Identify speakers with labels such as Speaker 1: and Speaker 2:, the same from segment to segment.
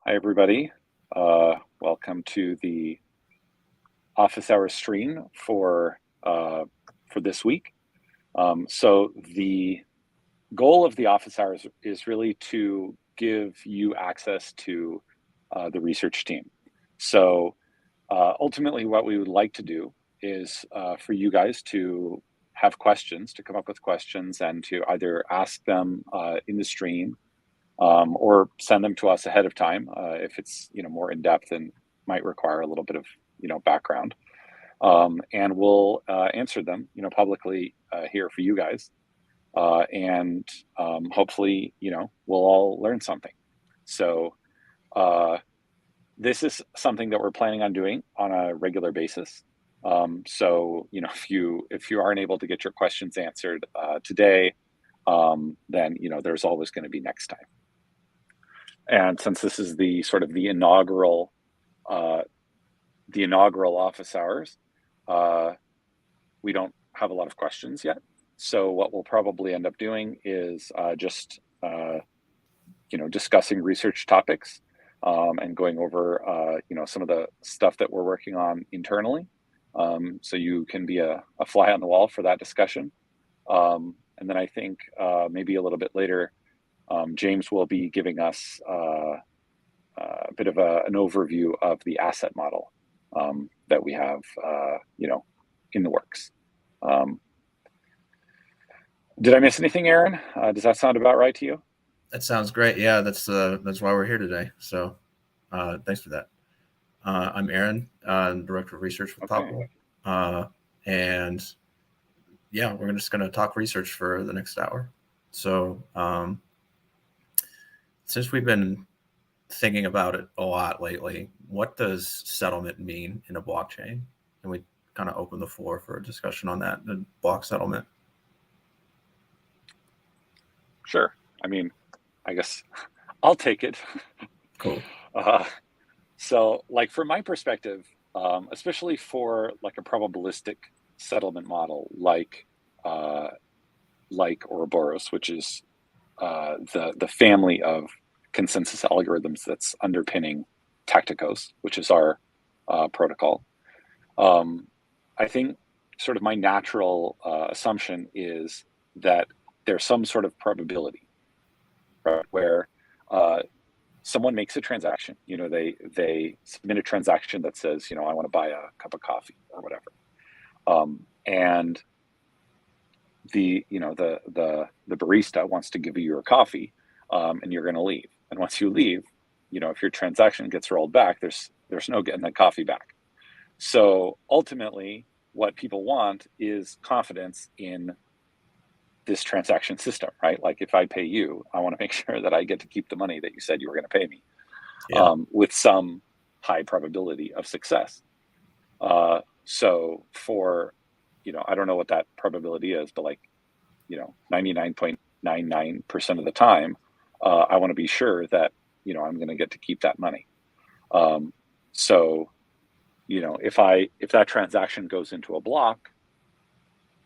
Speaker 1: Hi, everybody. Welcome to the office hours stream for this week. So the goal of the office hours is really to give you access to the research team. So ultimately, what we would like to do is for you guys to have questions, to come up with questions, and to either ask them in the stream or send them to us ahead of time if it's more in depth and might require a little bit of background. And we'll answer them publicly here for you guys, and hopefully we'll all learn something. So this is something that we're planning on doing on a regular basis. So if you aren't able to get your questions answered today, then there's always going to be next time. And since this is the sort of the inaugural office hours, we don't have a lot of questions yet. So what we'll probably end up doing is just discussing research topics and going over some of the stuff that we're working on internally. So you can be a fly on the wall for that discussion. And then I think maybe a little bit later, James will be giving us a bit of an overview of the asset model that we have, in the works. Did I miss anything, Aaron? Does that sound about right to you?
Speaker 2: That sounds great. Yeah, that's why we're here today. So thanks for that. I'm Aaron. I'm Director of Research with Topl. And yeah, we're just going to talk research for the next hour. So since we've been thinking about it a lot lately, what does settlement mean in a blockchain? And we kind of open the floor for a discussion on that, the block settlement.
Speaker 1: Sure. I mean, I guess I'll take it.
Speaker 2: Cool.
Speaker 1: So like from my perspective, especially for like a probabilistic settlement model like Ouroboros, which is the family of consensus algorithms that's underpinning Tacticos, which is our protocol. I think sort of my natural assumption is that there's some sort of probability, right, where someone makes a transaction. They submit a transaction that says, I want to buy a cup of coffee or whatever, and the barista wants to give you your coffee, and you're going to leave. And once you leave, if your transaction gets rolled back, there's no getting that coffee back. So ultimately, what people want is confidence in this transaction system, right? Like if I pay you, I want to make sure that I get to keep the money that you said you were going to pay me, with some high probability of success. So for, I don't know what that probability is, but 99.99% of the time, I want to be sure that, I'm going to get to keep that money. So, if that transaction goes into a block,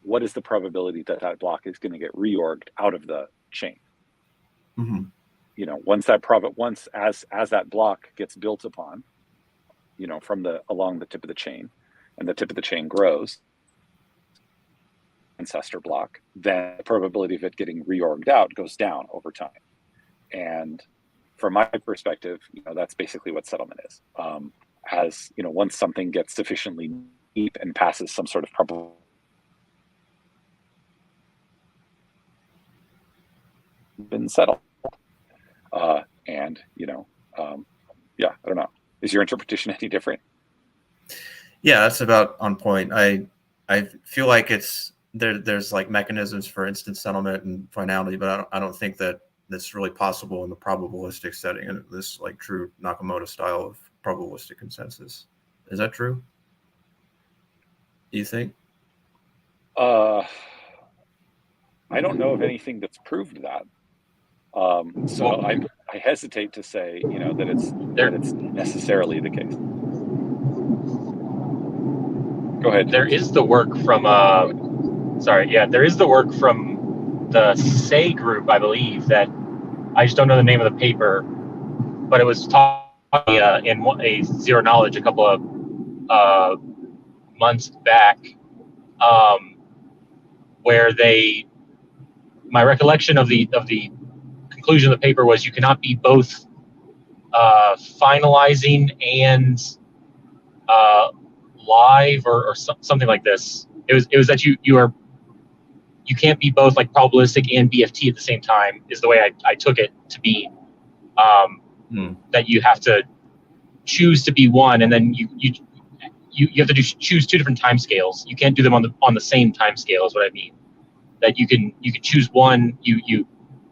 Speaker 1: what is the probability that that block is going to get reorged out of the chain?
Speaker 2: Mm-hmm.
Speaker 1: Once as that block gets built upon, along the tip of the chain, and the tip of the chain grows, ancestor block, then the probability of it getting reorged out goes down over time. And from my perspective, that's basically what settlement is. Once something gets sufficiently deep and passes some sort of probability, been settled. I don't know. Is your interpretation any different?
Speaker 2: Yeah, that's about on point. I feel like there's like mechanisms for instant settlement and finality, but I don't think that that's really possible in the probabilistic setting, and this like true Nakamoto style of probabilistic consensus. Is that true? Do you think?
Speaker 1: I don't know of anything that's proved that. So I hesitate to say, that it's necessarily the case. Go ahead.
Speaker 3: There is the work from there is the work from the Say group, I believe, that I just don't know the name of the paper, but it was talking in a zero knowledge a couple of months back, where my recollection of the conclusion of the paper was you cannot be both finalizing and live or something like this. It was that you can't be both like probabilistic and BFT at the same time, is the way I took it to be. That you have to choose to be one, and then you have to choose two different time scales. You can't do them on the same time scale, is what I mean. That you can choose one, you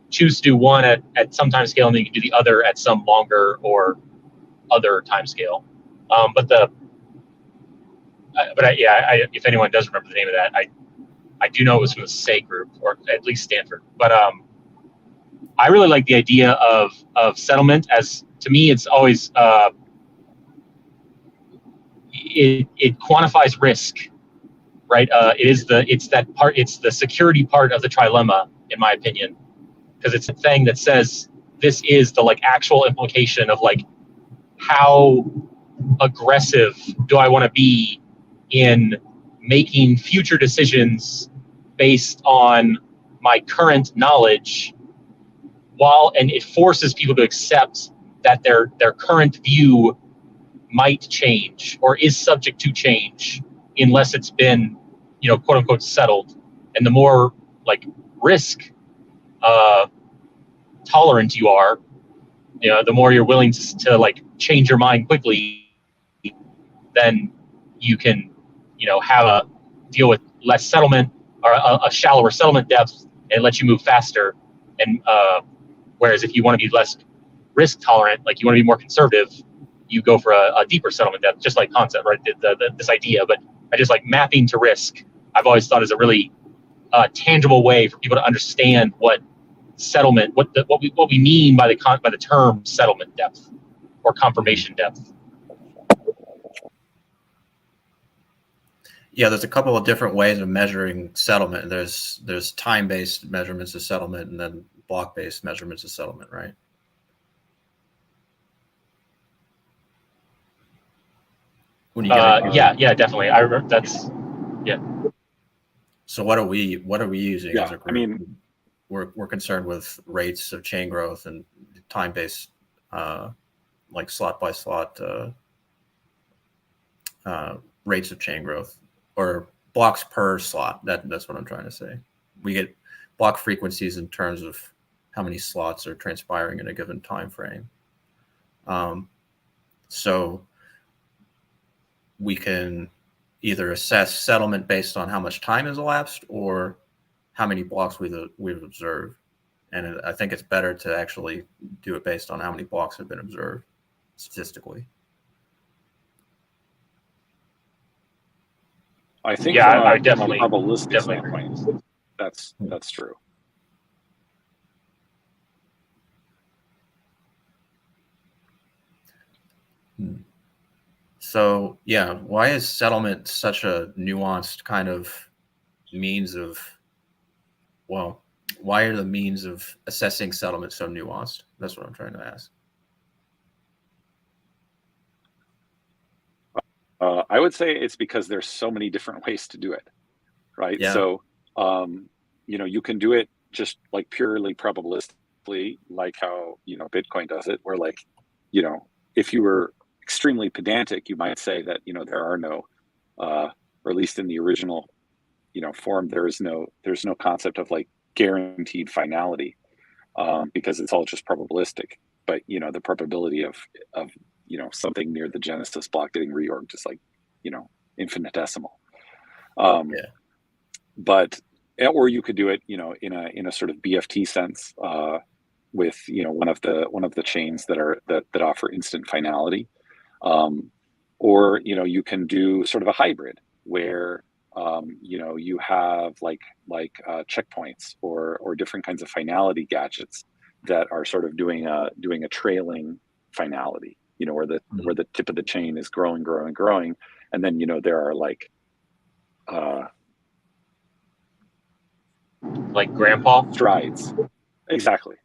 Speaker 3: choose to do one at some time scale, and then you can do the other at some longer or other time scale. If anyone does remember the name of that, I do know it was from the SAY group, or at least Stanford. But I really like the idea of settlement. As to me, it's always it quantifies risk, right? It's the security part of the trilemma, in my opinion, because it's a thing that says this is the like actual implication of like how aggressive do I want to be in making future decisions based on my current knowledge, and it forces people to accept that their current view might change or is subject to change unless it's been, quote unquote, settled. And the more like risk tolerant you are, the more you're willing to like change your mind quickly, then you can, have a deal with less settlement or a shallower settlement depth, and let you move faster. And whereas if you want to be less risk tolerant, like you want to be more conservative, you go for a deeper settlement depth, just like concept, right? This idea, but I just like mapping to risk. I've always thought is a really tangible way for people to understand what settlement, what we mean by the term settlement depth or confirmation depth.
Speaker 2: Yeah, there's a couple of different ways of measuring settlement. There's time-based measurements of settlement, and then block-based measurements of settlement, right? When you
Speaker 3: yeah, definitely. I remember that's yeah.
Speaker 2: So what are we using as a group?
Speaker 1: I mean,
Speaker 2: we're concerned with rates of chain growth and time-based, like slot by slot rates of chain growth, or blocks per slot. That's what I'm trying to say. We get block frequencies in terms of how many slots are transpiring in a given time frame. So we can either assess settlement based on how much time has elapsed or how many blocks we've observed. And I think it's better to actually do it based on how many blocks have been observed statistically.
Speaker 1: I think
Speaker 3: I definitely
Speaker 1: probabilistic standpoint, that's true.
Speaker 2: So yeah, why is settlement such a nuanced kind of means of, why are the means of assessing settlement so nuanced? That's what I'm trying to ask.
Speaker 1: I would say it's because there's so many different ways to do it, right?
Speaker 2: Yeah.
Speaker 1: So, you can do it just like purely probabilistically, like how, Bitcoin does it, where like, if you were extremely pedantic, you might say that, there are no, or at least in the original, form, there's no concept of like guaranteed finality, because it's all just probabilistic. But, the probability of something near the genesis block getting reorged is like, infinitesimal. But, or you could do it, in a sort of BFT sense, with, one of the chains that offer instant finality. Or, you can do sort of a hybrid where, you have like checkpoints or different kinds of finality gadgets that are sort of doing a trailing finality, where the tip of the chain is growing, and then there are like
Speaker 3: grandpa
Speaker 1: strides. Exactly.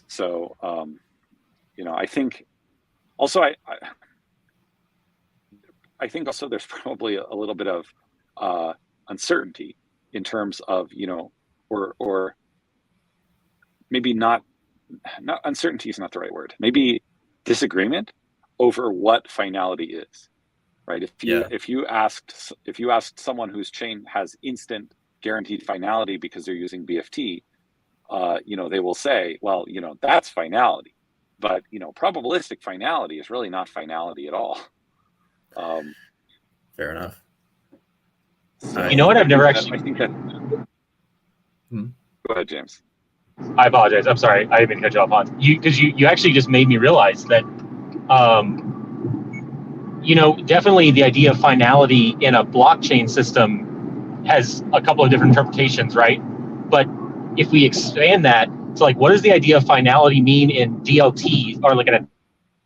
Speaker 1: So, I think also I think also there's probably a little bit of uncertainty in terms of, or maybe not uncertainty is not the right word. Maybe disagreement over what finality is, right? If you asked someone whose chain has instant guaranteed finality because they're using BFT, they will say, well, that's finality, but probabilistic finality is really not finality at all.
Speaker 2: Fair enough.
Speaker 3: So, you know what? I've never actually.
Speaker 1: I think that. Go ahead, James.
Speaker 3: I apologize. I'm sorry. I didn't mean to cut you off, Hans. Because you actually just made me realize that, definitely the idea of finality in a blockchain system has a couple of different interpretations, right? But if we expand that to like, what does the idea of finality mean in DLT or like in a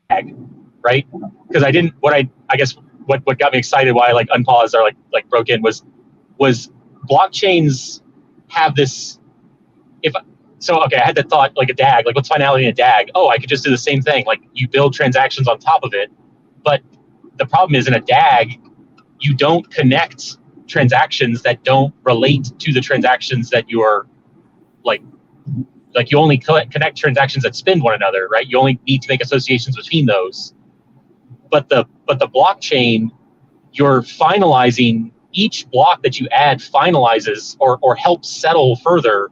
Speaker 3: tag, right? Because what got me excited, why I like unpaused or like broke in was blockchains have this. I had the thought like a DAG, like what's finality in a DAG? Oh, I could just do the same thing. Like you build transactions on top of it. But the problem is in a DAG, you don't connect transactions that don't relate to the transactions that you're like you only connect transactions that spin one another, right? You only need to make associations between those. But the blockchain, you're finalizing each block that you add finalizes or helps settle further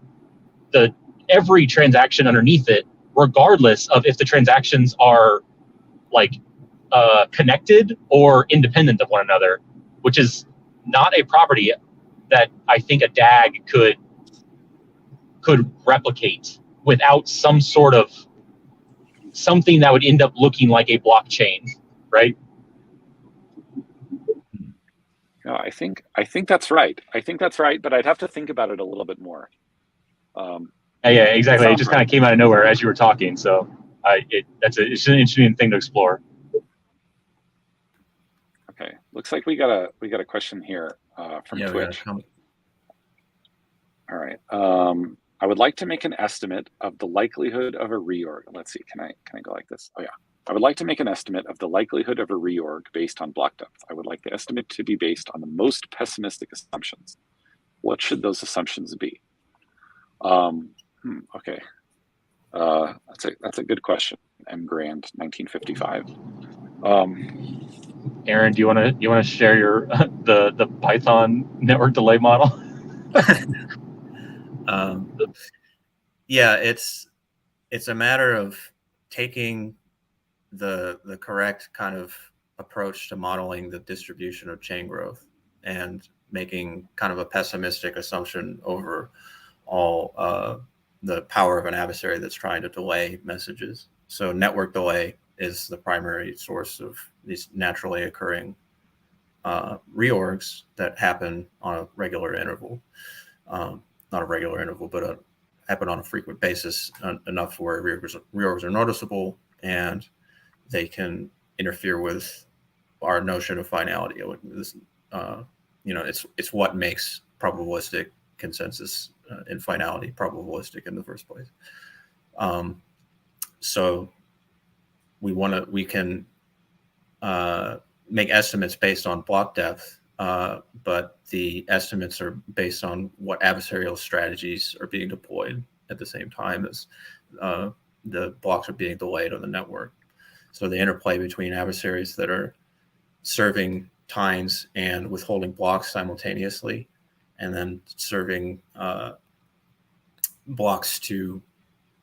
Speaker 3: every transaction underneath it, regardless of if the transactions are like connected or independent of one another, which is not a property that I think a DAG could replicate without some sort of something that would end up looking like a blockchain, right?
Speaker 1: No, I think that's right. But I'd have to think about it a little bit more.
Speaker 3: Yeah, exactly. It just kind of came out of nowhere as you were talking. So it's an interesting thing to explore.
Speaker 1: Okay, looks like we got a question here from Twitch. All right. I would like to make an estimate of the likelihood of a reorg. Let's see. Can I go like this? Oh yeah. I would like to make an estimate of the likelihood of a reorg based on block depth. I would like the estimate to be based on the most pessimistic assumptions. What should those assumptions be? Okay. That's a good question. M. Grand, 1955.
Speaker 3: Aaron, do you want to share your the Python network delay model?
Speaker 2: Yeah, it's a matter of taking the correct kind of approach to modeling the distribution of chain growth and making kind of a pessimistic assumption over all the power of an adversary that's trying to delay messages. So network delay is the primary source of these naturally occurring reorgs that happen on a regular interval. Not a regular interval, but happen on a frequent basis enough where reorgs are noticeable and they can interfere with our notion of finality. It's what makes probabilistic consensus and finality probabilistic in the first place. So we can make estimates based on block depth, but the estimates are based on what adversarial strategies are being deployed at the same time as the blocks are being delayed on the network. So the interplay between adversaries that are serving tines and withholding blocks simultaneously, and then serving blocks to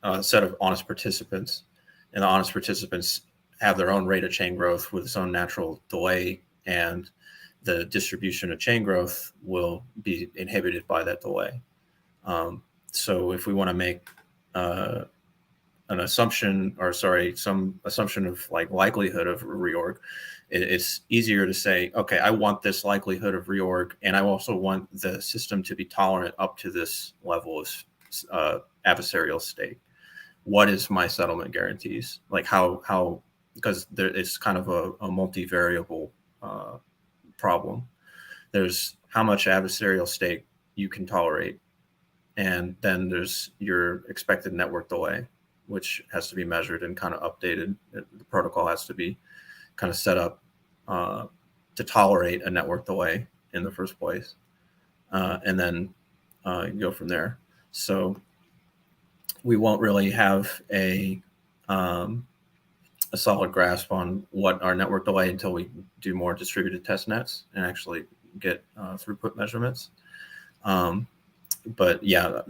Speaker 2: a set of honest participants, and the honest participants have their own rate of chain growth with its own natural delay, and the distribution of chain growth will be inhibited by that delay. So if we want to make some assumption of like likelihood of reorg, it's easier to say, okay, I want this likelihood of reorg, and I also want the system to be tolerant up to this level of adversarial state. What is my settlement guarantees? Like how because it's kind of a multivariable problem. There's how much adversarial state you can tolerate, and then there's your expected network delay. which has to be measured and kind of updated. The protocol has to be kind of set up to tolerate a network delay in the first place, and then go from there. So we won't really have a solid grasp on what our network delay until we do more distributed test nets and actually get throughput measurements. But yeah,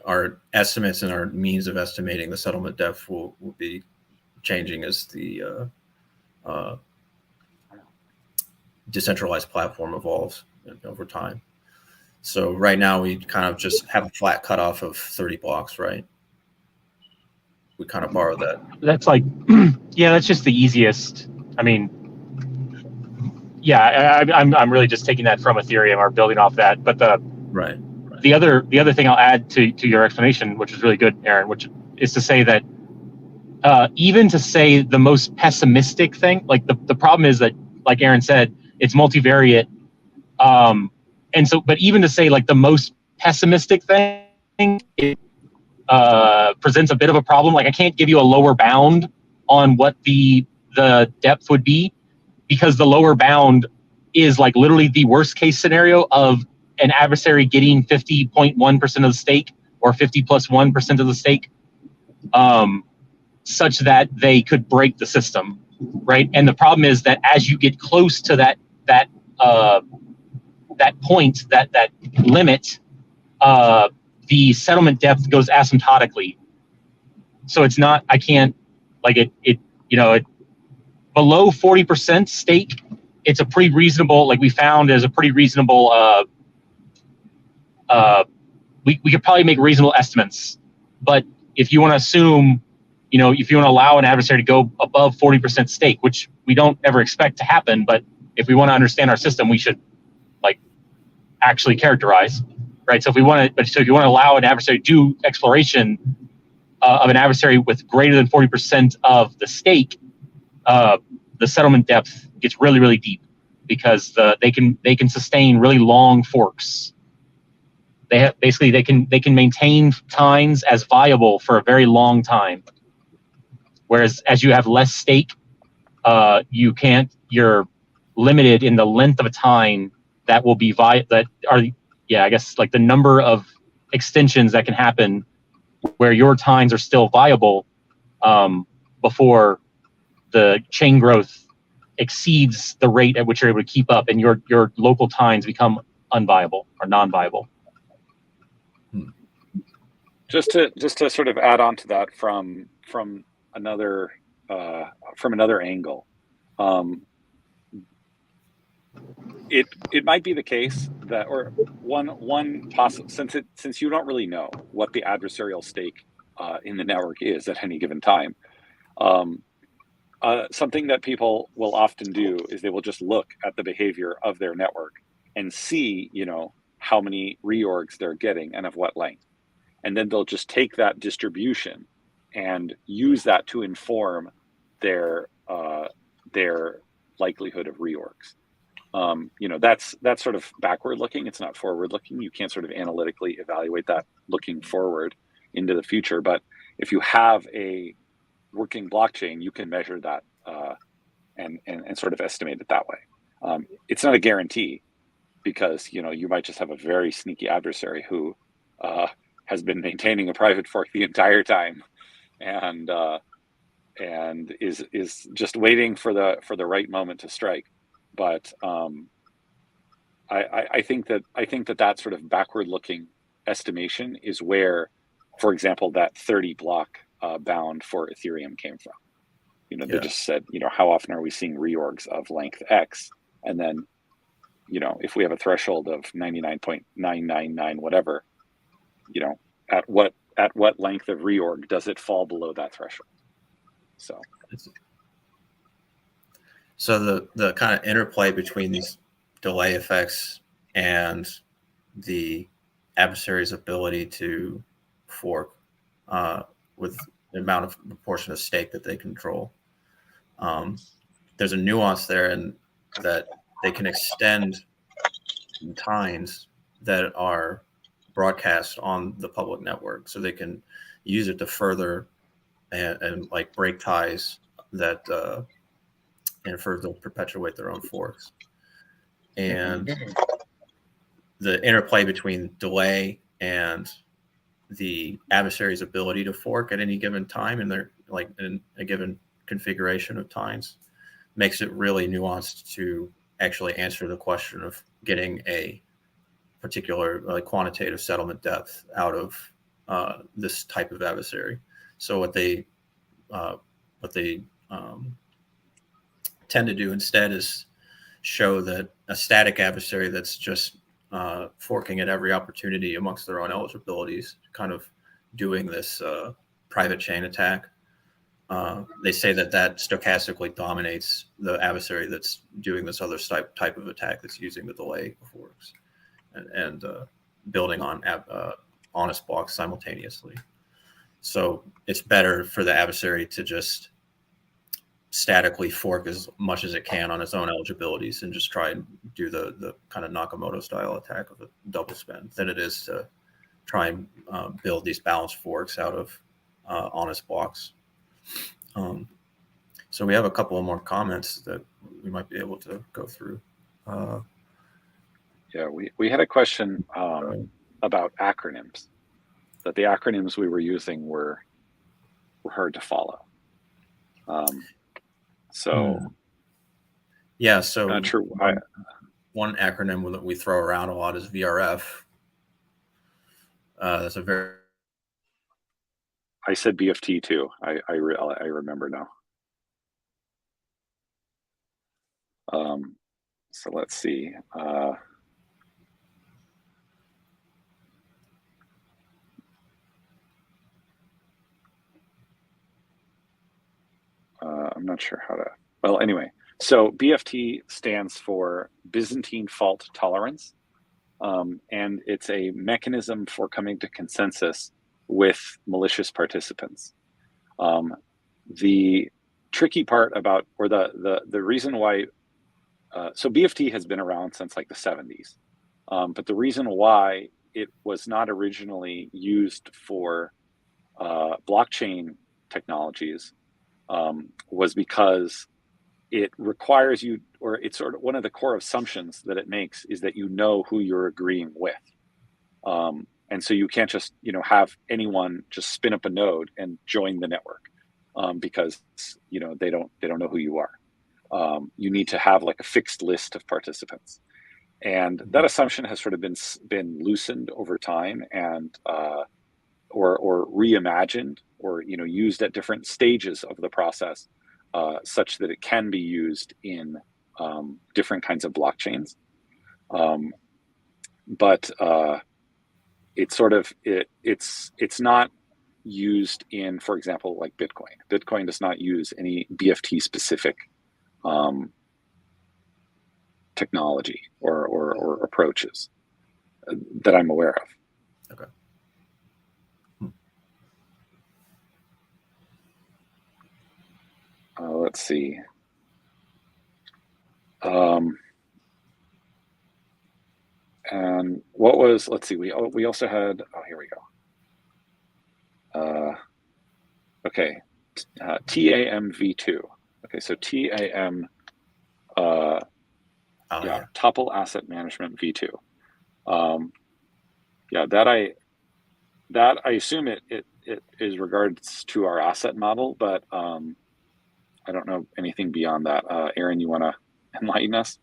Speaker 2: our estimates and our means of estimating the settlement depth will be changing as the decentralized platform evolves over time. So right now we kind of just have a flat cutoff of 30 blocks, right? We kind of borrow that.
Speaker 3: That's like, yeah, that's just the easiest. I mean, yeah, I'm really just taking that from Ethereum or building off that. But the other thing I'll add to your explanation, which is really good, Aaron, which is to say that even to say the most pessimistic thing, like the problem is that, like Aaron said, it's multivariate. And so, but even to say like the most pessimistic thing, it presents a bit of a problem. Like I can't give you a lower bound on what the depth would be, because the lower bound is like literally the worst case scenario of an adversary getting 50.1% of the stake or 50 plus 1% of the stake, such that they could break the system, right? And the problem is that as you get close to that point, that limit, the settlement depth goes asymptotically. So it's not, I can't, like it below 40% stake, it's a pretty reasonable, like we found as a pretty reasonable, we could probably make reasonable estimates. But if you want to assume, if you want to allow an adversary to go above 40% stake, which we don't ever expect to happen, but if we want to understand our system, we should like actually characterize, right? So if you want to allow an adversary to do exploration of an adversary with greater than 40% of the stake, the settlement depth gets really, really deep, because they can sustain really long forks. They can maintain tines as viable for a very long time. Whereas as you have less stake, you're limited in the length of a tine that will be I guess like the number of extensions that can happen where your tines are still viable before the chain growth exceeds the rate at which you're able to keep up, and your local tines become unviable or non-viable.
Speaker 1: Just to sort of add on to that from another angle, it might be the case that, or one possible, since you don't really know what the adversarial stake in the network is at any given time, something that people will often do is they will just look at the behavior of their network and see, how many reorgs they're getting and of what length. And then they'll just take that distribution and use that to inform their likelihood of reorgs. That's sort of backward looking. It's not forward looking. You can't sort of analytically evaluate that looking forward into the future. But if you have a working blockchain, you can measure that and sort of estimate it that way. It's not a guarantee, because you might just have a very sneaky adversary who has been maintaining a private fork the entire time, and is just waiting for the right moment to strike. But I think that sort of backward looking estimation is where, for example, that 30 block bound for Ethereum came from. They just said, how often are we seeing reorgs of length X? And then, if we have a threshold of 99.999 whatever, at what length of reorg does it fall below that threshold?
Speaker 2: So the kind of interplay between these delay effects and the adversary's ability to fork with the amount of proportion of stake that they control, there's a nuance there in that they can extend tines that are broadcast on the public network, so they can use it to further and like break ties that infer they'll perpetuate their own forks. And the interplay between delay and the adversary's ability to fork at any given time in their like in a given configuration of times makes it really nuanced to actually answer the question of getting a particular like quantitative settlement depth out of this type of adversary. So what they tend to do instead is show that a static adversary that's just forking at every opportunity amongst their own eligibilities, kind of doing this private chain attack. They say that stochastically dominates the adversary that's doing this other type of attack that's using the delay of forks and building on honest blocks simultaneously. So it's better for the adversary to just statically fork as much as it can on its own eligibilities and just try and do the kind of Nakamoto style attack of a double spend than it is to try and build these balanced forks out of honest blocks. So we have a couple of more comments that we might be able to go through.
Speaker 1: Yeah, we had a question about acronyms, that the acronyms we were using were hard to follow. So
Speaker 2: yeah, so
Speaker 1: not sure.
Speaker 2: One acronym that we throw around a lot is VRF. That's a very.
Speaker 1: I said BFT too. I remember now. So let's see. I'm not sure how to. Well, anyway, so BFT stands for Byzantine Fault Tolerance, and it's a mechanism for coming to consensus with malicious participants. The tricky part about, or the reason why, so BFT has been around since like the 70s, but the reason why it was not originally used for blockchain technologies was because it requires you, or it's sort of one of the core assumptions that it makes is that you know who you're agreeing with. And so you can't just, have anyone just spin up a node and join the network because, they don't know who you are. You need to have like a fixed list of participants. And that assumption has sort of been loosened over time and or reimagined or used at different stages of the process, such that it can be used in different kinds of blockchains. But it's sort of it's not used in, for example, like Bitcoin. Bitcoin does not use any BFT specific technology or approaches that I'm aware of.
Speaker 2: Okay.
Speaker 1: Let's see. And what was, let's see, we also had, here we go. Okay, TAM-V2. Okay, so TAM, Topl Asset Management V2. That I assume it is regards to our asset model, but I don't know anything beyond that. Aaron, you want to enlighten us?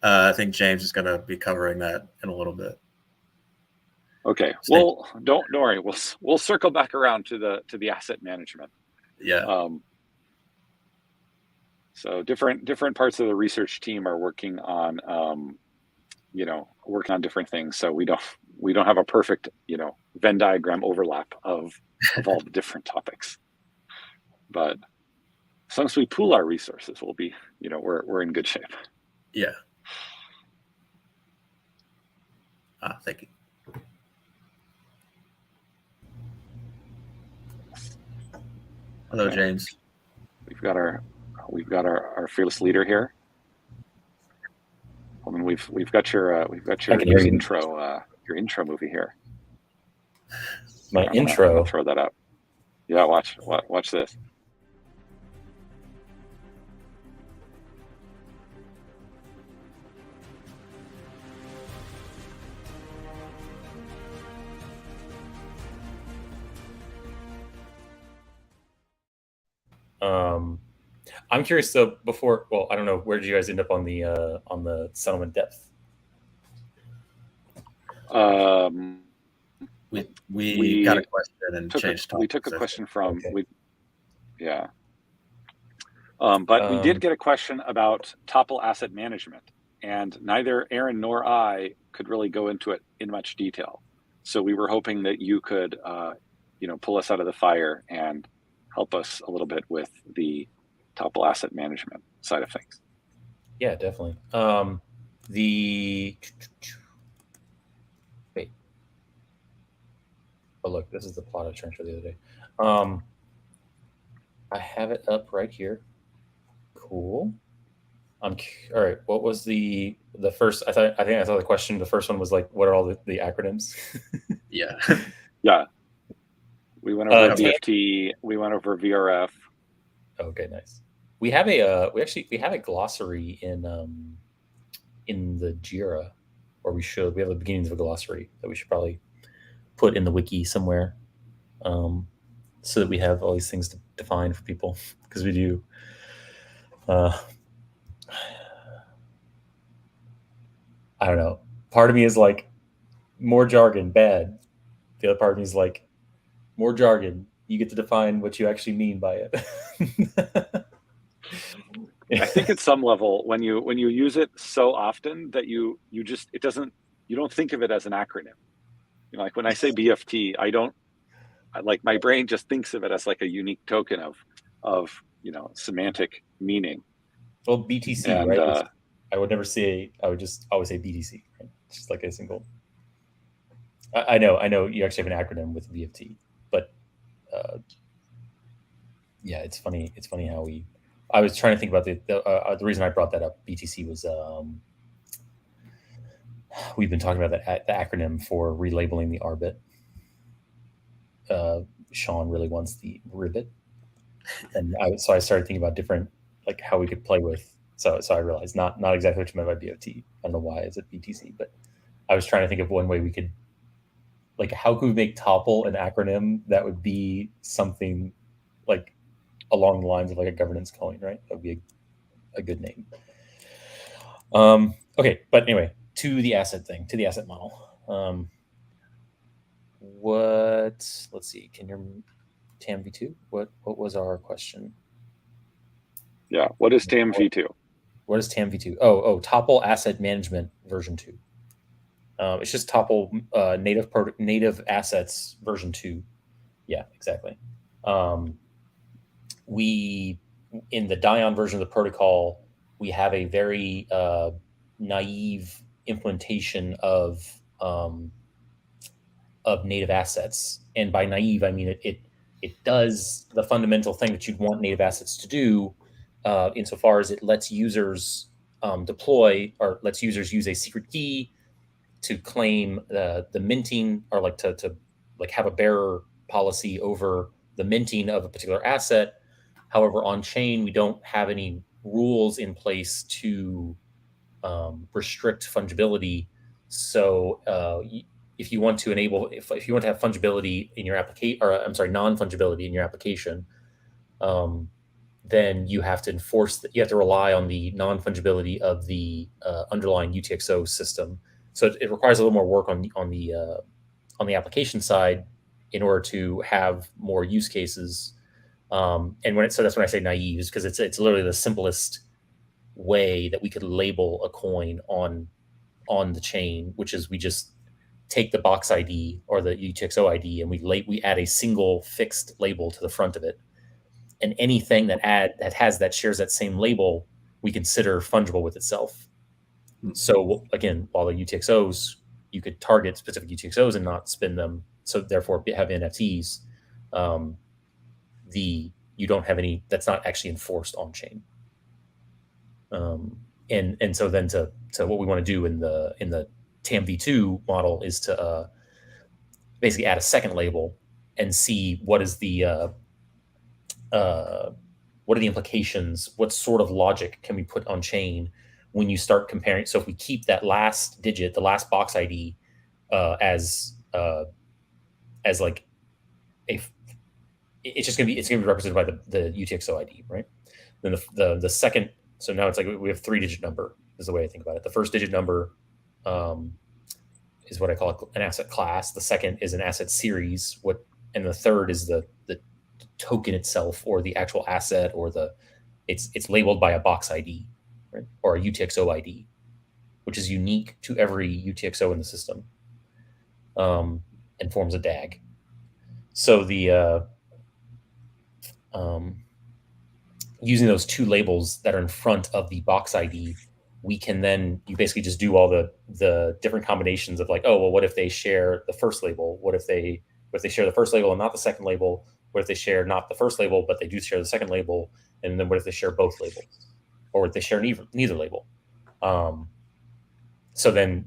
Speaker 2: I think James is going to be covering that in a little bit.
Speaker 1: Okay. Well, don't worry. We'll circle back around to the asset management.
Speaker 2: Yeah.
Speaker 1: So different parts of the research team are working on working on different things. So we don't have a perfect Venn diagram overlap of all the different topics. But as long as we pool our resources, we'll be we're in good shape.
Speaker 2: Yeah. Thank you. Hello, okay. James.
Speaker 1: We've got our fearless leader here. I mean, we've got your intro movie here.
Speaker 4: My intro.
Speaker 1: I'll throw that up. Yeah, watch this.
Speaker 3: I'm curious though. Before, well, I don't know, where did you guys end up on the settlement depth?
Speaker 1: Um,
Speaker 2: We got a question and changed
Speaker 1: we
Speaker 2: topics.
Speaker 1: took a question from
Speaker 3: Okay.
Speaker 1: yeah. But we did get a question about Topl asset management, and neither Aaron nor I could really go into it in much detail. So we were hoping that you could, pull us out of the fire and help us a little bit with the Topl asset management side of things.
Speaker 3: Yeah, definitely. The wait. Oh, look, this is the plot I transferred the other day. I have it up right here. Cool. All right. What was the first? I think I saw the question. The first one was like, what are all the acronyms?
Speaker 2: Yeah.
Speaker 1: Yeah. We went over
Speaker 3: TAM.
Speaker 1: BFT. We went over VRF.
Speaker 3: Okay, nice. We have a glossary in the Jira, or we have the beginnings of a glossary that we should probably put in the wiki somewhere, so that we have all these things to define for people, because we do. I don't know. Part of me is like, more jargon, bad. The other part of me is like, more jargon. You get to define what you actually mean by it.
Speaker 1: I think at some level, when you use it so often that you don't think of it as an acronym. Like when I say BFT, I don't like, my brain just thinks of it as like a unique token of semantic meaning.
Speaker 3: Well, BTC,
Speaker 1: And
Speaker 3: right? I would never say. I would just always say BTC. Right? Just like a single. I know. You actually have an acronym with BFT, but yeah, it's funny. It's funny how we. I was trying to think about the reason I brought that up. BTC was we've been talking about the acronym for relabeling the RBIT. Sean really wants the ribbit, and so I started thinking about different, like, how we could play with. So I realized not exactly what you meant by BFT. I don't know why it's at BTC, but I was trying to think of one way we could, like, how could we make Topl an acronym that would be something like along the lines of like a governance coin, right? That would be a good name. Okay, but anyway, to the asset model. Let's see. Can you TAM v2? What was our question?
Speaker 1: yeah, what is TAM v2?
Speaker 3: What is TAM v2? Oh, Topl Asset Management version 2. It's just Topl native assets version 2. Yeah, exactly. We, in the Dion version of the protocol, we have a very naive implementation of native assets, and by naive I mean it does the fundamental thing that you'd want native assets to do, insofar as it lets users deploy, or lets users use a secret key to claim the minting, or like to like have a bearer policy over the minting of a particular asset. However, on chain, we don't have any rules in place to restrict fungibility. So if you want to enable, if you want to have fungibility in your application, or I'm sorry, non-fungibility in your application, then you have to you have to rely on the non-fungibility of the underlying UTXO system. So it requires a little more work on the application side in order to have more use cases. And so that's when I say naive, is because it's literally the simplest way that we could label a coin on the chain, which is we just take the box ID or the UTXO ID and we add a single fixed label to the front of it, and anything that shares that same label we consider fungible with itself. So again, while the UTXOs, you could target specific UTXOs and not spin them, so therefore have NFTs. You don't have any, that's not actually enforced on chain. And so then to what we want to do in the TAM v2 model is to basically add a second label and see what is the what are the implications? What sort of logic can we put on chain when you start comparing? So if we keep that last digit, the last box ID, as like a, it's just gonna be represented by the UTXO ID, right? Then the second, so now it's like we have 3-digit number is the way I think about it. The first digit number is what I call an asset class. The second is an asset series. And the third is the token itself, or the actual asset, or it's labeled by a box ID, right? Or a UTXO ID, which is unique to every UTXO in the system, and forms a DAG. So using those two labels that are in front of the box ID, we can then, you basically just do all the different combinations of like, oh, well, what if they share the first label? What if they share the first label and not the second label? What if they share not the first label, but they do share the second label? And then what if they share both labels? Or if they share neither label? So then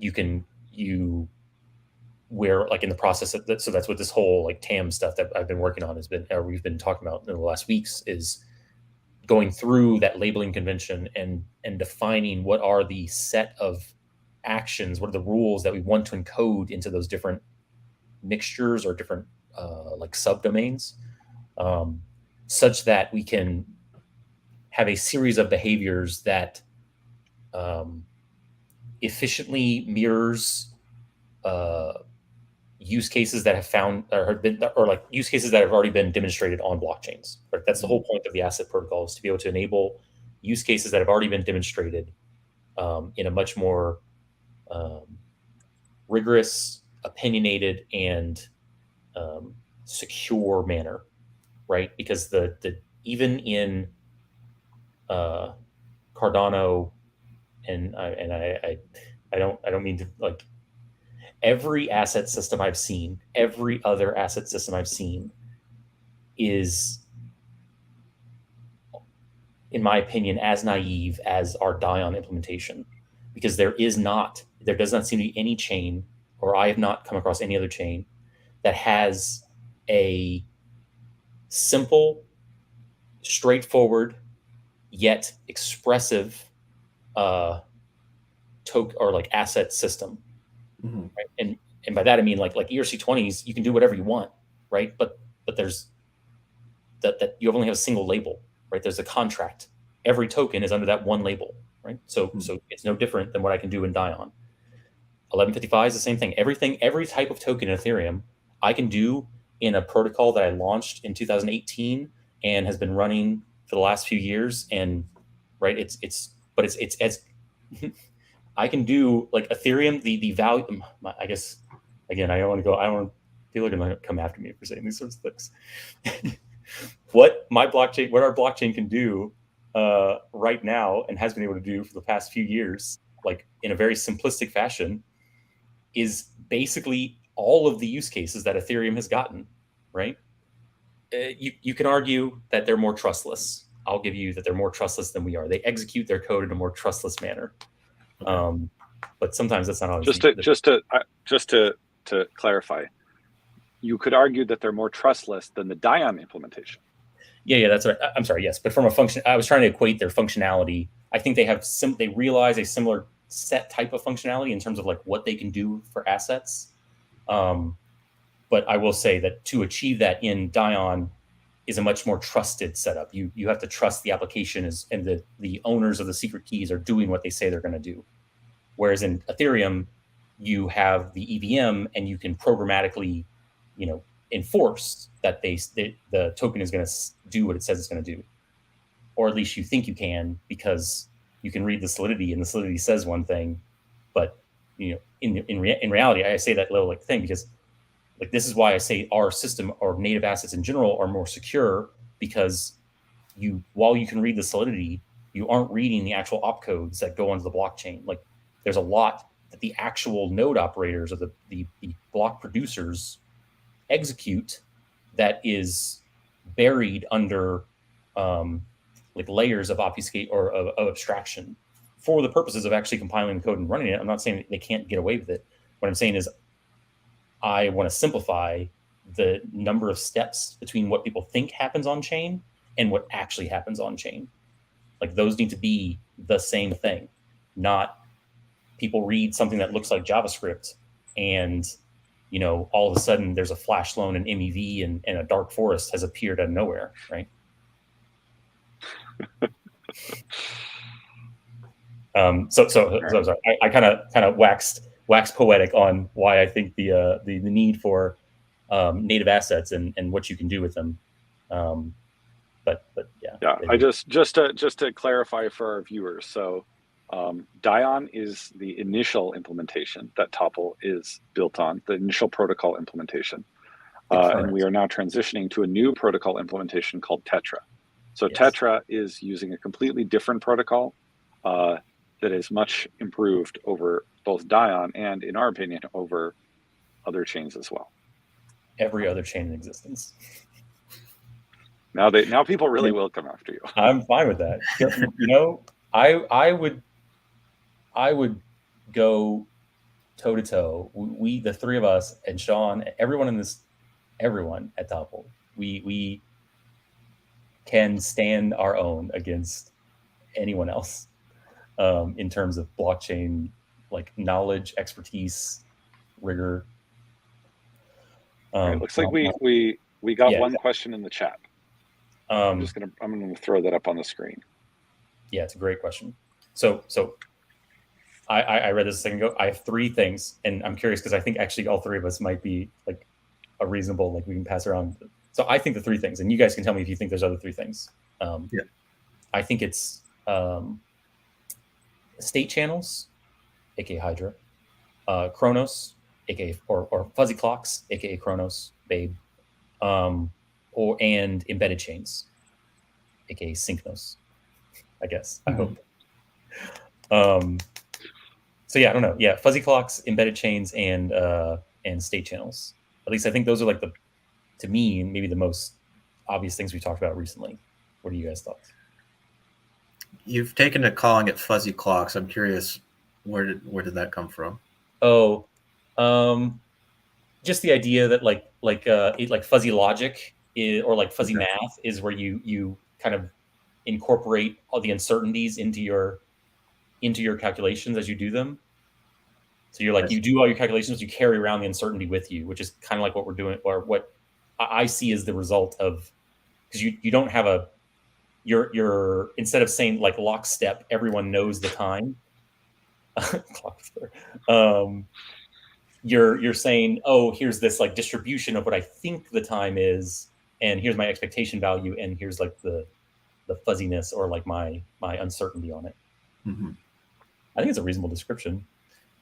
Speaker 3: we're like in the process of that. So that's what this whole like TAM stuff that I've been working on has been, or we've been talking about in the last weeks, is going through that labeling convention and defining what are the set of actions, what are the rules that we want to encode into those different mixtures or different like subdomains, such that we can have a series of behaviors that efficiently mirrors use cases that have found or have been, or like use cases that have already been demonstrated on blockchains. Right? That's the whole point of the asset protocol, is to be able to enable use cases that have already been demonstrated in a much more rigorous, opinionated, and secure manner, right? Because the even in Cardano, and I don't mean to like, every asset system I've seen, every other asset system I've seen is, in my opinion, as naive as our Dion implementation, because there does not seem to be any chain, or I have not come across any other chain that has a simple, straightforward, yet expressive token or like asset system. Mm-hmm. Right? And by that I mean like ERC20s, you can do whatever you want, right? But there's that you only have a single label, right? There's a contract. Every token is under that one label, right? So it's no different than what I can do in Dion. 1155 is the same thing. Every type of token in Ethereum, I can do in a protocol that I launched in 2018 and has been running for the last few years. And right, it's as I can do like Ethereum, the value. I guess again, I don't want people are going to come after me for saying these sorts of things. What our blockchain can do right now and has been able to do for the past few years, like in a very simplistic fashion, is basically all of the use cases that Ethereum has gotten, right? You can argue that they're more trustless. I'll give you that they're more trustless than we are. They execute their code in a more trustless manner. Okay. But sometimes that's not always
Speaker 1: just to clarify. You could argue that they're more trustless than the Dion implementation.
Speaker 3: Yeah, that's right. I'm sorry. Yes, but from a function, I was trying to equate their functionality. I think they realize a similar set type of functionality in terms of like what they can do for assets. But I will say that to achieve that in Dion is a much more trusted setup. You have to trust the application and the owners of the secret keys are doing what they say they're going to do. Whereas in Ethereum, you have the EVM and you can programmatically, enforce that the token is going to do what it says it's going to do, or at least you think you can, because you can read the solidity and the solidity says one thing, but in reality, I say that little thing because like this is why I say our system or native assets in general are more secure, because while you can read the solidity, you aren't reading the actual opcodes that go onto the blockchain. Like there's a lot that the actual node operators or the block producers execute that is buried under like layers of obfuscate or of abstraction for the purposes of actually compiling the code and running it. I'm not saying they can't get away with it. What I'm saying is I want to simplify the number of steps between what people think happens on chain and what actually happens on chain. Like those need to be the same thing, not people read something that looks like JavaScript and, you know, all of a sudden there's a flash loan and MEV and a dark forest has appeared out of nowhere, right? So sorry. I kind of waxed poetic on why I think the need for native assets and what you can do with them. But yeah.
Speaker 1: Yeah, I just to clarify for our viewers. So Dion is the initial implementation that Topl is built on, the initial protocol implementation. And we are now transitioning to a new protocol implementation called Tetra. So yes. Tetra is using a completely different protocol that is much improved over both Dion and, in our opinion, over other chains as well.
Speaker 3: Every other chain in existence.
Speaker 1: Now people really will come after you.
Speaker 3: I'm fine with that. You know, I would go toe to toe. We, the three of us, and Sean, everyone at Topl, we can stand our own against anyone else in terms of blockchain, like knowledge, expertise, rigor.
Speaker 1: Right, looks like we got one question in the chat. I'm gonna throw that up on the screen.
Speaker 3: Yeah, it's a great question. So I read this a second ago. I have three things, and I'm curious because I think actually all three of us might be like a reasonable, like we can pass around. So I think the three things, and you guys can tell me if you think there's other three things.
Speaker 2: Yeah,
Speaker 3: I think it's state channels, aka Hydra, Chronos, aka or fuzzy clocks, aka Chronos, Babe, and embedded chains, aka Synchnos, I guess. I hope. So yeah, I don't know. Yeah, fuzzy clocks, embedded chains, and state channels. At least I think those are like to me, maybe the most obvious things we talked about recently. What are you guys' thoughts?
Speaker 2: You've taken to calling it fuzzy clocks. I'm curious, where did that come from?
Speaker 3: Oh, just the idea that like fuzzy logic or like fuzzy math is where you kind of incorporate all the uncertainties into your calculations as you do them. So you're like, you do all your calculations, you carry around the uncertainty with you, which is kind of like what we're doing, or what I see as the result of, because you don't have you're instead of saying like lockstep, everyone knows the time. You're saying, oh, here's this like distribution of what I think the time is, and here's my expectation value, and here's like the fuzziness or like my uncertainty on it.
Speaker 2: Mm-hmm.
Speaker 3: I think it's a reasonable description.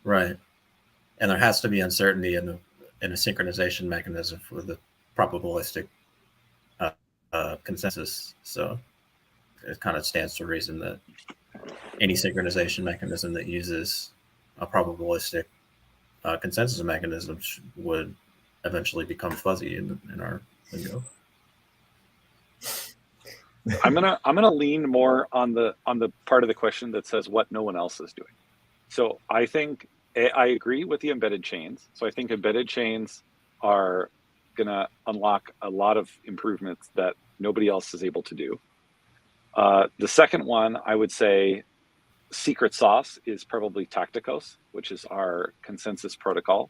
Speaker 2: Right. And there has to be uncertainty in a synchronization mechanism for the probabilistic consensus. So it kind of stands to reason that any synchronization mechanism that uses a probabilistic consensus mechanism would eventually become fuzzy in our lingo.
Speaker 1: I'm gonna lean more on the part of the question that says what no one else is doing. So I think I agree with the embedded chains. So I think embedded chains are gonna unlock a lot of improvements that nobody else is able to do. The second one, I would say, secret sauce is probably Tacticos, which is our consensus protocol.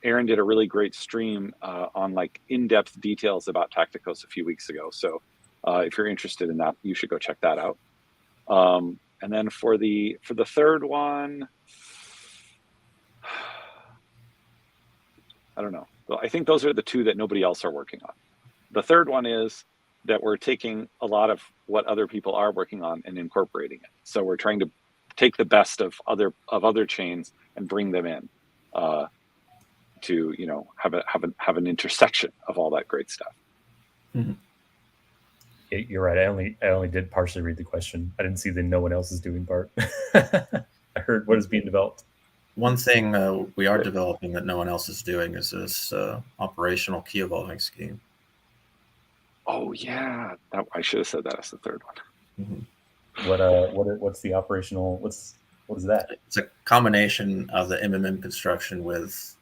Speaker 1: Aaron did a really great stream on like in-depth details about Tacticos a few weeks ago. So if you're interested in that, you should go check that out. And then for the third one, I don't know. Well, I think those are the two that nobody else are working on. The third one is that we're taking a lot of what other people are working on and incorporating it. So we're trying to take the best of other chains and bring them in to have an intersection of all that great stuff.
Speaker 2: Mm-hmm.
Speaker 3: You're right. I only did partially read the question. I didn't see the no one else is doing part. I heard what is being developed.
Speaker 2: One thing we are developing that no one else is doing is this operational key evolving scheme.
Speaker 1: Oh yeah, I should have said that as the third one.
Speaker 2: Mm-hmm.
Speaker 3: What's the operational? What is that?
Speaker 2: It's a combination of the MMM construction with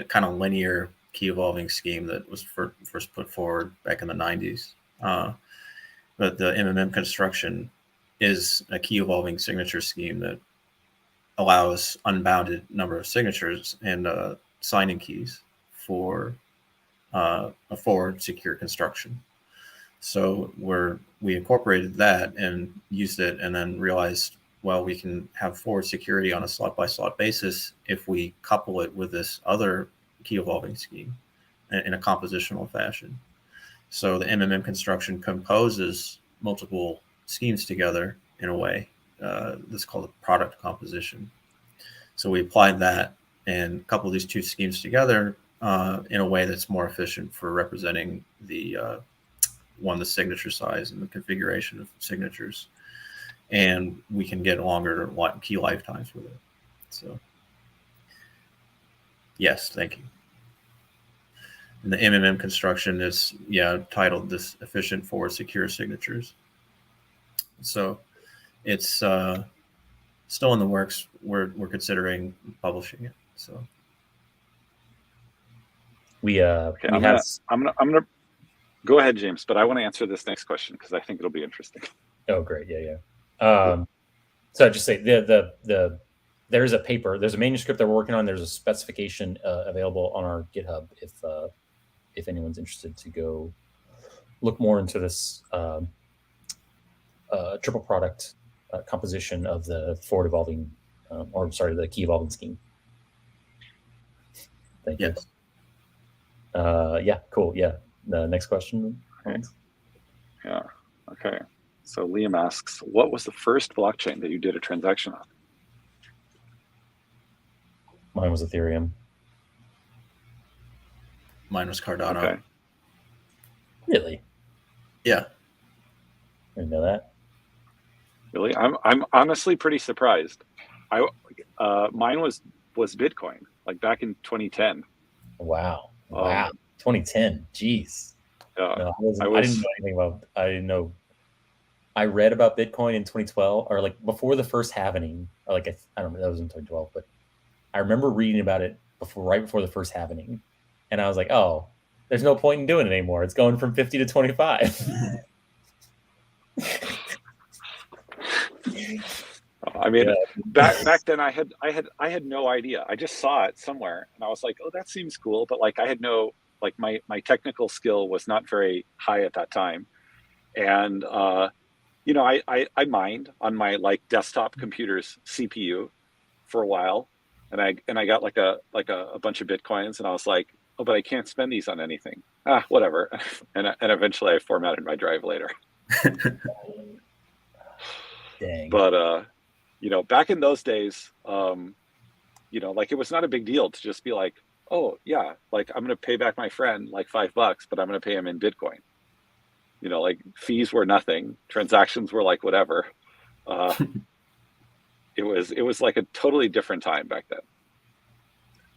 Speaker 2: kind of linear key evolving scheme that was first put forward back in the 90s. But the MMM construction is a key evolving signature scheme that allows unbounded number of signatures and signing keys for a forward secure construction. So we incorporated that and used it, and then realized, well, we can have forward security on a slot by slot basis if we couple it with this other key evolving scheme in a compositional fashion. So the MMM construction composes multiple schemes together in a way that's called a product composition. So we applied that and coupled these two schemes together in a way that's more efficient for representing the signature size and the configuration of signatures, and we can get longer key lifetimes with it. So yes, thank you. And the MMM construction is titled this efficient forward secure signatures. So it's still in the works. We're considering publishing it. So
Speaker 1: I'm gonna go ahead, James, but I want to answer this next question because I think it'll be interesting.
Speaker 3: Oh, great. Yeah. So I'd just say there's a paper, there's a manuscript that we're working on. There's a specification available on our GitHub if anyone's interested to go look more into this triple product composition of the forward evolving, the key evolving scheme. Thank you. Yeah, cool. Yeah. The next question.
Speaker 1: Okay. Yeah. Okay. So Liam asks, what was the first blockchain that you did a transaction on?
Speaker 3: Mine was Ethereum.
Speaker 2: Mine was Cardano.
Speaker 1: Okay.
Speaker 3: Really?
Speaker 2: Yeah.
Speaker 3: I didn't know that.
Speaker 1: Really? I'm honestly pretty surprised. Mine was Bitcoin, like back in 2010.
Speaker 3: Wow. 2010. Jeez. No, I didn't know anything about. I didn't know. I read about Bitcoin in 2012, or like before the first halvening, or like I don't know, that was in 2012, but I remember reading about it right before the first halvening, and I was like, oh, there's no point in doing it anymore. It's going from 50 to 25.
Speaker 1: I mean, back then I had no idea. I just saw it somewhere, and I was like, oh, that seems cool, but like I had no, like my technical skill was not very high at that time, and I mined on my like desktop computer's CPU for a while, and I got like a bunch of Bitcoins, and I was like, oh, but I can't spend these on anything. Whatever. And eventually I formatted my drive later.
Speaker 3: Dang.
Speaker 1: But back in those days, like it was not a big deal to just be like, oh yeah, like I'm gonna pay back my friend like $5, but I'm gonna pay him in Bitcoin. Like fees were nothing, transactions were like whatever. It was like a totally different time back then.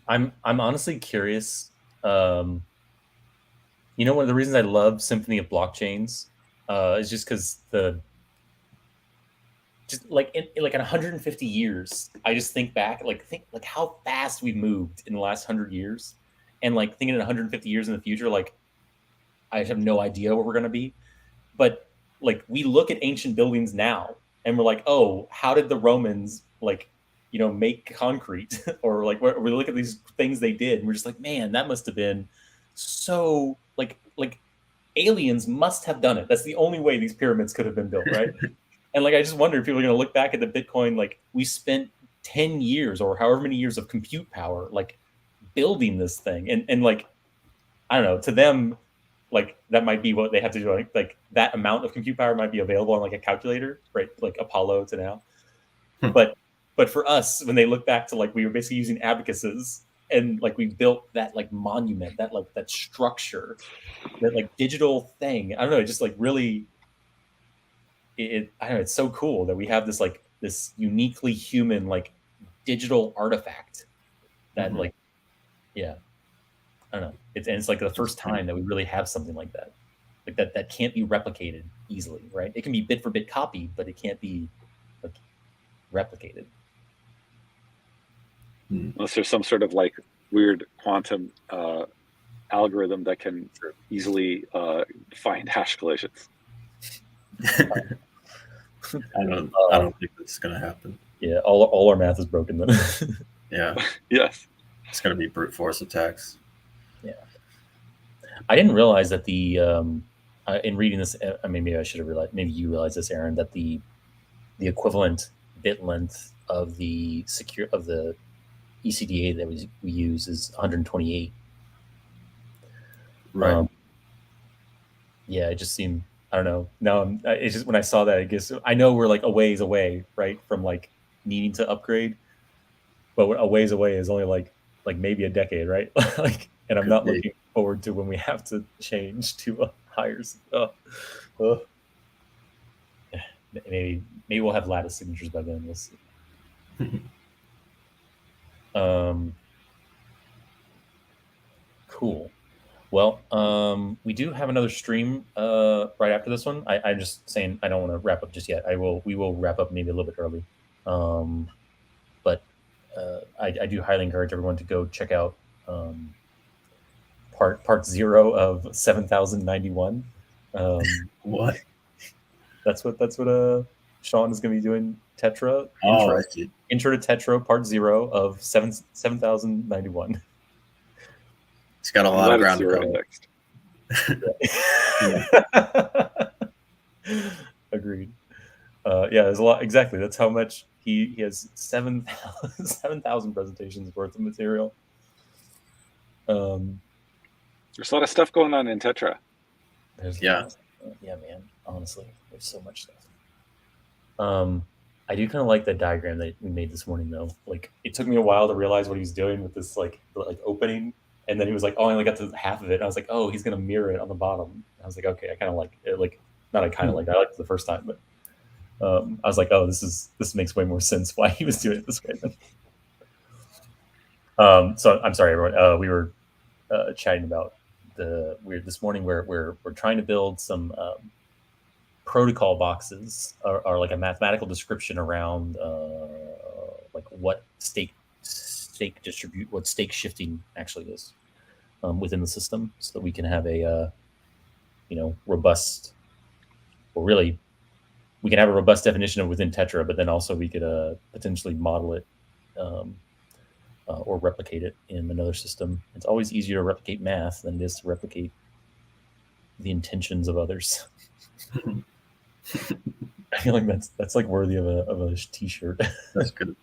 Speaker 3: I'm honestly curious. One of the reasons I love Symphony of Blockchains is just because in 150 years, I just think back, think how fast we've moved in the last 100 years, and like thinking in 150 years in the future, like I have no idea what we're gonna be, but like we look at ancient buildings now, and we're like, oh, how did the Romans make concrete, or like we look at these things they did, and we're just like, man, that must have been so like aliens must have done it. That's the only way these pyramids could have been built, right? And like I just wonder if people are going to look back at the Bitcoin, like we spent 10 years or however many years of compute power like building this thing, and like I don't know, to them like that might be what they have to do, like that amount of compute power might be available on like a calculator, right? Like Apollo to now. But for us, when they look back to like we were basically using abacuses, and like we built that like monument, that like that structure, that like digital thing. I don't know, just like really, I don't know, it's so cool that we have this like this uniquely human like digital artifact that like, yeah, I don't know. It's like the first time that we really have something like that, like that can't be replicated easily, right? It can be bit for bit copied, but it can't be like replicated.
Speaker 1: Unless there's some sort of like weird quantum algorithm that can easily find hash collisions.
Speaker 2: I don't think that's going to happen.
Speaker 3: Yeah, all our math is broken then.
Speaker 2: Yeah.
Speaker 1: Yes.
Speaker 2: It's going to be brute force attacks.
Speaker 3: Yeah. I didn't realize that the in reading this, I mean, maybe I should have realized. Maybe you realized this, Aaron, that the equivalent bit length of the ECDA that we use is 128.
Speaker 2: Right.
Speaker 3: Yeah, it just seemed, I don't know. Now it's just when I saw that, I guess I know we're like a ways away, right, from like needing to upgrade, but a ways away is only like maybe a decade, right? Like, and I'm not looking forward to when we have to change to a higher. Maybe we'll have lattice signatures by then. We'll see. Cool. Well, we do have another stream right after this one. I'm just saying I don't want to wrap up just yet. We will wrap up maybe a little bit early. But I do highly encourage everyone to go check out part 0 of 7091.
Speaker 2: What?
Speaker 3: That's what Sean is going to be doing. Tetra.
Speaker 2: Oh, I see.
Speaker 3: Intro to Tetra, part 0 of 7091.
Speaker 2: It's got a lot of ground to
Speaker 3: cover. Agreed. Yeah, there's a lot. Exactly. That's how much he has 7,000 presentations worth of material.
Speaker 1: There's a lot of stuff going on in Tetra.
Speaker 3: Yeah, man. Honestly, there's so much stuff. I do kind of like that diagram that we made this morning, though. Like, it took me a while to realize what he was doing with this like opening, and then he was like, "Oh, I only got to half of it." And I was like, "Oh, he's gonna mirror it on the bottom." And I was like, "Okay, I kind of like it." Like, not I kind of like it. I liked it the first time, but I was like, "Oh, this makes way more sense why he was doing it this way." Then, so I'm sorry, everyone. We were chatting about this morning where we're trying to build some protocol boxes are like a mathematical description around like what stake shifting actually is within the system, so that we can have a robust, or really we can have a robust definition of within Tetra, but then also we could potentially model it or replicate it in another system. It's always easier to replicate math than it is to replicate the intentions of others. I feel like that's like worthy of a t-shirt.
Speaker 2: That's good.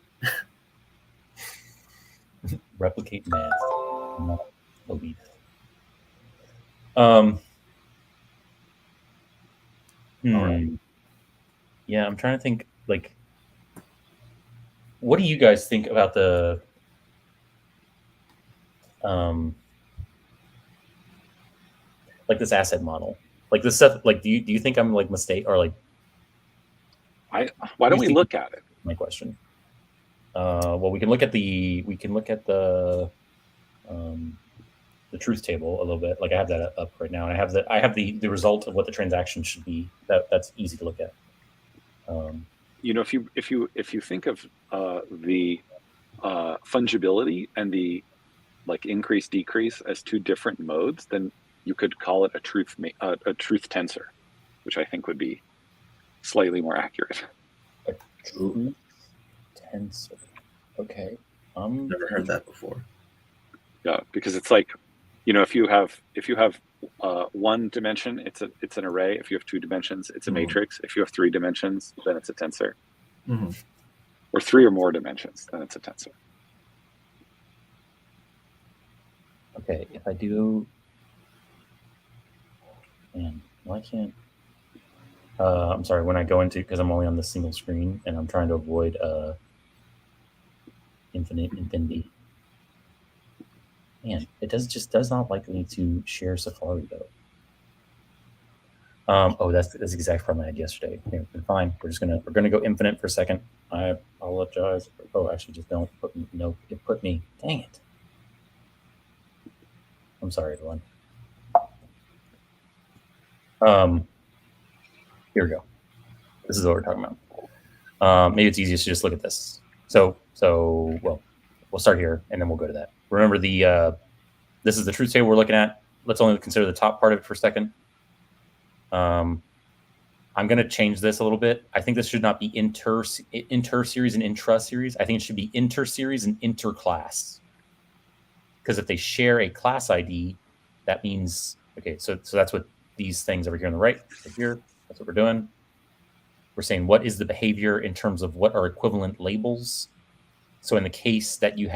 Speaker 3: Replicate math, not belief. Right. Yeah, I'm trying to think. Like, what do you guys think about the like this asset model? Like this stuff. Like, do you think I'm like mistake or like?
Speaker 1: Why don't we look at it?
Speaker 3: My question. Well, we can look at the truth table a little bit. Like, I have that up right now, and I have the result of what the transaction should be. That's easy to look at.
Speaker 1: If you think of the fungibility and the like increase decrease as two different modes, then you could call it a truth tensor, which I think would be slightly more accurate.
Speaker 3: A truth tensor. Okay.
Speaker 2: Never heard that before.
Speaker 1: Yeah, because it's like, if you have one dimension, it's an array. If you have two dimensions, it's a matrix. If you have three dimensions, then it's a tensor.
Speaker 2: Mm-hmm.
Speaker 1: Or three or more dimensions, then it's a tensor.
Speaker 3: Okay, if I do, man, why can't? I'm sorry. When I go into, because I'm only on this single screen and I'm trying to avoid infinity. Man, it does not like me to share Safari though. Oh, that's the exact problem I had yesterday. Okay, fine. We're gonna go infinite for a second. I apologize. Oh, actually, just don't put me. No, it put me. Dang it. I'm sorry, everyone. Here we go. This is what we're talking about. Maybe it's easiest to just look at this. So well, we'll start here and then we'll go to that. remember this is the truth table we're looking at. Let's only consider the top part of it for a second. I'm going to change this a little bit. I think this should not be inter-series and intra-series. I think it should be inter-series and inter-class. Because if they share a class ID, that means, okay, so that's what these things over here on the right, here, that's what we're doing. We're saying what is the behavior in terms of what are equivalent labels. So in the case that you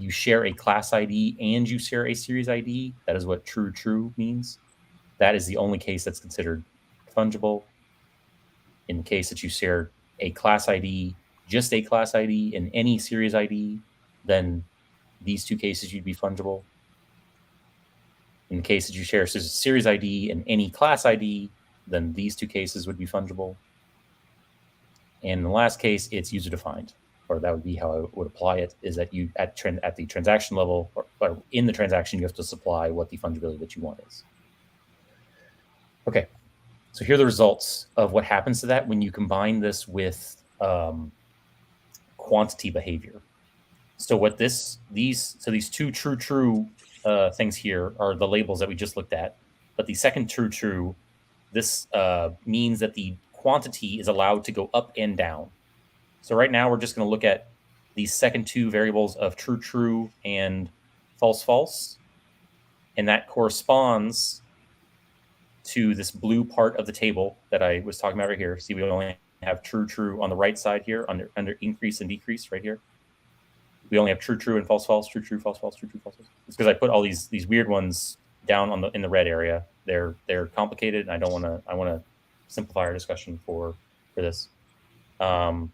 Speaker 3: share a class ID and you share a series ID, that is what true means. That is the only case that's considered fungible. In the case that you share a class ID, just a class ID, and any series ID, then these two cases you'd be fungible. In the case that you share a series ID and any class ID, then these two cases would be fungible. And in the last case, it's user defined, or that would be how I would apply it, is that you at the transaction level or in the transaction, you have to supply what the fungibility that you want is. Okay. So here are the results of what happens to that when you combine this with quantity behavior. So what these two true things here are the labels that we just looked at. But the second true, this means that the quantity is allowed to go up and down. So right now we're just going to look at these second two variables of true and false, and that corresponds to this blue part of the table that I was talking about right here. See, we only have true on the right side here under increase and decrease right here. We only have true and false, true, false. It's because I put all these weird ones down in the red area. They're complicated, and I want to simplify our discussion for this. But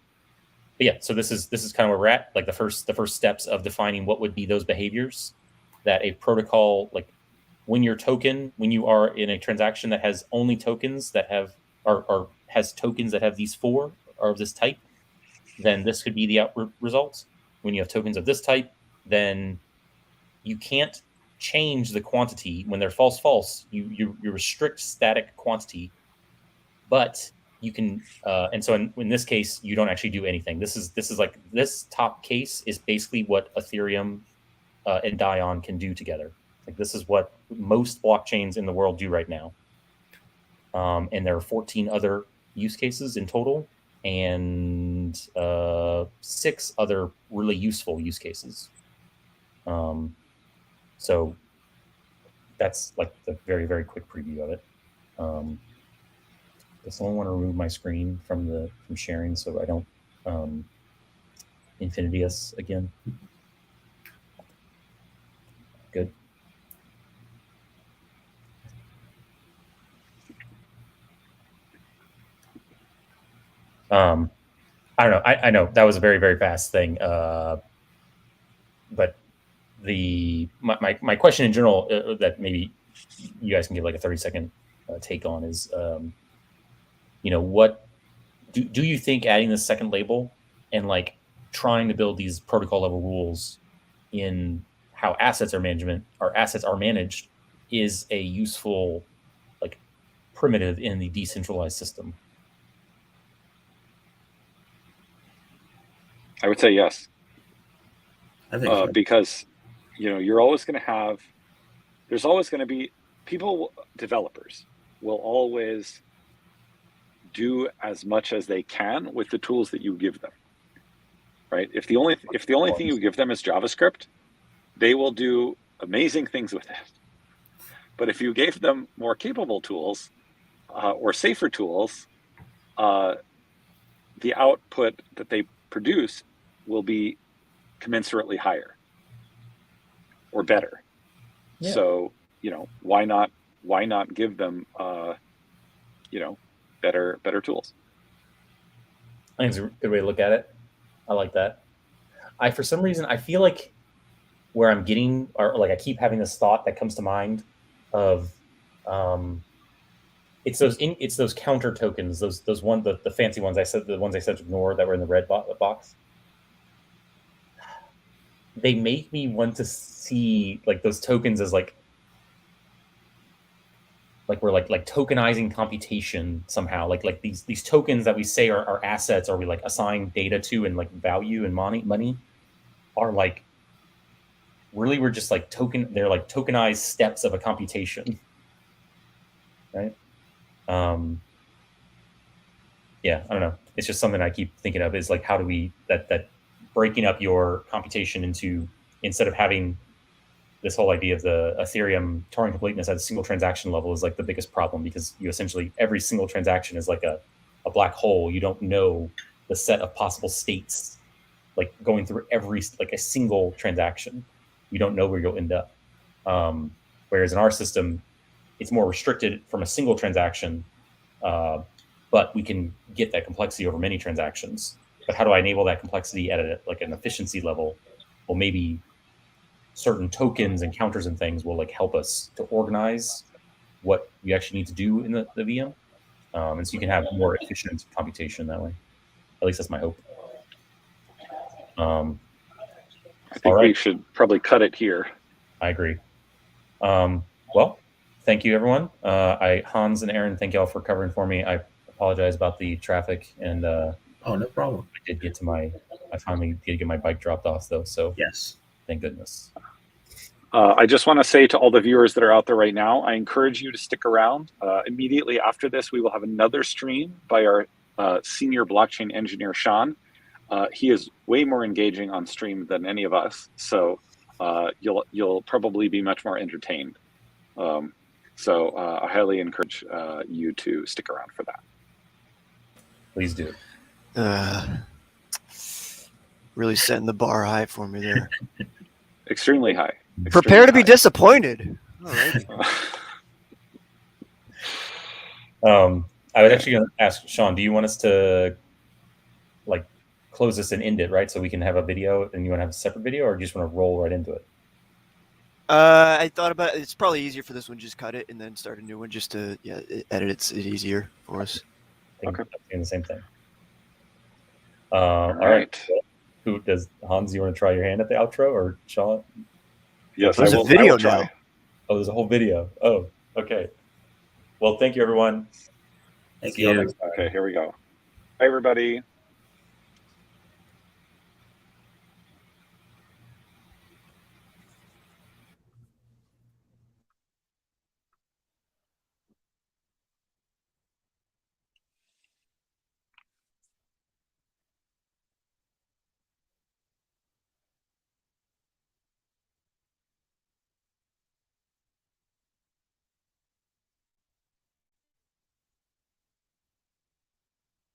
Speaker 3: yeah, so this is kind of where we're at. Like the first steps of defining what would be those behaviors that a protocol, like when you are in a transaction that has only tokens that have or has tokens that have these four or of this type, then this could be the out results. When you have tokens of this type, then you can't change the quantity. When they're false, you restrict static quantity, but you can. And so in this case, you don't actually do anything. This is like this top case is basically what Ethereum and Dion can do together. Like this is what most blockchains in the world do right now. And there are 14 other use cases in total, and 6 other really useful use cases. So that's like the very, very quick preview of it. I still want to remove my screen from sharing so I don't infinity us again. Good. I don't know. I know that was a very, very fast thing. But my question in general that maybe you guys can give like a 30-second take on is, what do you think adding this second label and like trying to build these protocol level rules in how assets are managed is a useful like primitive in the decentralized system?
Speaker 1: I would say yes.
Speaker 2: I think so.
Speaker 1: Because you're always going to have, there's always going to be developers will always do as much as they can with the tools that you give them, right? If the only thing you give them is JavaScript, they will do amazing things with it. But if you gave them more capable tools or safer tools, the output that they produce will be commensurately higher or better. Yeah. So, why not give them, better tools?
Speaker 3: I think it's a good way to look at it. I like that. For some reason, I feel like where I'm getting, or like I keep having this thought that comes to mind of, it's those counter tokens, those the fancy ones the ones I said to ignore that were in the red box. They make me want to see like those tokens as like we're like tokenizing computation somehow, like these tokens that we say are assets, or we like assign data to and like value and money are like
Speaker 4: really we're just like they're like tokenized steps of a computation, right? Yeah, I don't know. It's just something I keep thinking of is like, how do we, that breaking up your computation into, instead of having this whole idea of the Ethereum Turing completeness at a single transaction level is like the biggest problem, because you essentially, every single transaction is like a black hole. You don't know the set of possible states, like going through every, like a single transaction. You don't know where you'll end up. Whereas in our system, it's more restricted from a single transaction, but we can get that complexity over many transactions. But how do I enable that complexity at like an efficiency level? Well, maybe certain tokens and counters and things will like help us to organize what you actually need to do in the VM. And so you can have more efficient computation that way. At least that's my hope.
Speaker 1: I think we should probably cut it here.
Speaker 4: I agree. Well, thank you, everyone. Hans and Aaron, thank y'all for covering for me. I apologize about the traffic, and
Speaker 2: oh, no problem.
Speaker 4: I finally did get my bike dropped off, though. So
Speaker 2: yes,
Speaker 4: thank goodness.
Speaker 1: I just want to say to all the viewers that are out there right now, I encourage you to stick around. Immediately after this, we will have another stream by our senior blockchain engineer, Sean. He is way more engaging on stream than any of us, so you'll probably be much more entertained. So I highly encourage you to stick around for that.
Speaker 4: Please do.
Speaker 5: Really setting the bar high for me there.
Speaker 1: Extremely high.
Speaker 5: Prepare to be disappointed. Alrighty.
Speaker 4: I was actually going to ask Sean, do you want us to like close this and end it, right? So we can have a video, and you want to have a separate video, or do you just want to roll right into it?
Speaker 5: I thought about it. It's probably easier for this one. Just cut it and then start a new one, just to edit it easier for us.
Speaker 4: Okay, doing the same thing. All right. Who does? Hans, you want to try your hand at the outro, or Sean?
Speaker 1: Yes,
Speaker 5: there's a video now.
Speaker 4: Oh, there's a whole video. Oh, okay. Well, thank you, everyone.
Speaker 2: Thank you.
Speaker 1: Okay, here we go. Hi, everybody.